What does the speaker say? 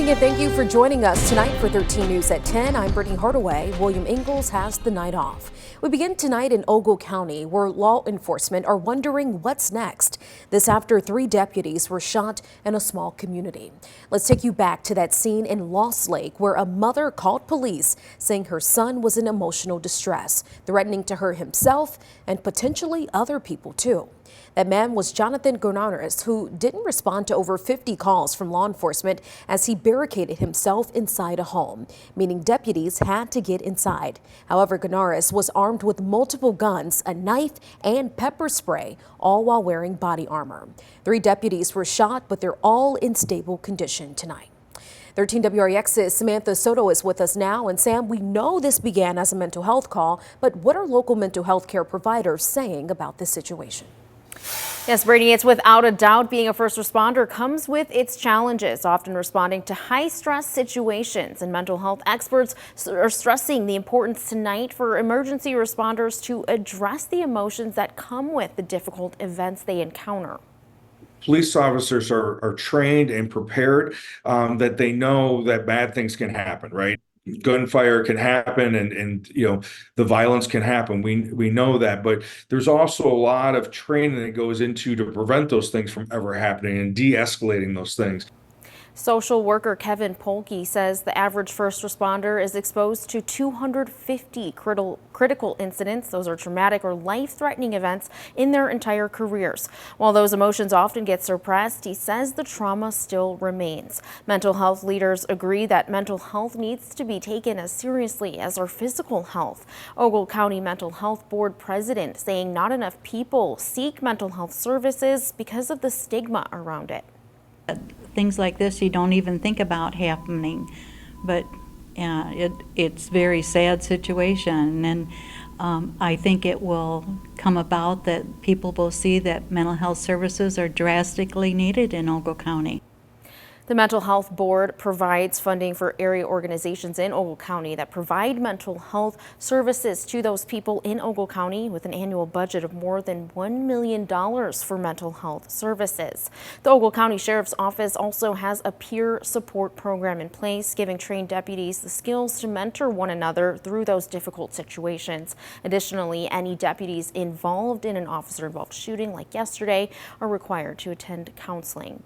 morning and thank you for joining us tonight for 13 News at 10. I'm Brittany Hardaway. William Ingalls has the night off. We begin tonight in Ogle County, where law enforcement are wondering what's next. This after 3 deputies were shot in a small community. Let's take you back to that scene in Lost Lake, where a mother called police saying her son was in emotional distress, threatening to hurt himself and potentially other people too. That man was Jonathan Gonaris, who didn't respond to over 50 calls from law enforcement as he barricaded himself inside a home, meaning deputies had to get inside. However, Gonaris was armed with multiple guns, a knife, and pepper spray, all while wearing body armor. 3 deputies were shot, but they're all in stable condition tonight. 13 WREX's Samantha Soto is with us now. And Sam, we know this began as a mental health call, but what are local mental health care providers saying about this situation? Yes, Brady, it's without a doubt being a first responder comes with its challenges, often responding to high-stress situations. And mental health experts are stressing the importance tonight for emergency responders to address the emotions that come with the difficult events they encounter. Police officers are trained and prepared, that they know that bad things can happen, right? Gunfire can happen and the violence can happen. We know that, but there's also a lot of training that goes into to prevent those things from ever happening and de-escalating those things. Social worker Kevin Polke says the average first responder is exposed to 250 critical incidents. Those are traumatic or life-threatening events in their entire careers. While those emotions often get suppressed, he says the trauma still remains. Mental health leaders agree that mental health needs to be taken as seriously as our physical health. Ogle County Mental Health Board president saying not enough people seek mental health services because of the stigma around it. Things like this you don't even think about happening, but it's a very sad situation, and I think it will come about that people will see that mental health services are drastically needed in Ogle County. The Mental Health Board provides funding for area organizations in Ogle County that provide mental health services to those people in Ogle County, with an annual budget of more than $1 million for mental health services. The Ogle County Sheriff's Office also has a peer support program in place, giving trained deputies the skills to mentor one another through those difficult situations. Additionally, any deputies involved in an officer-involved shooting like yesterday are required to attend counseling.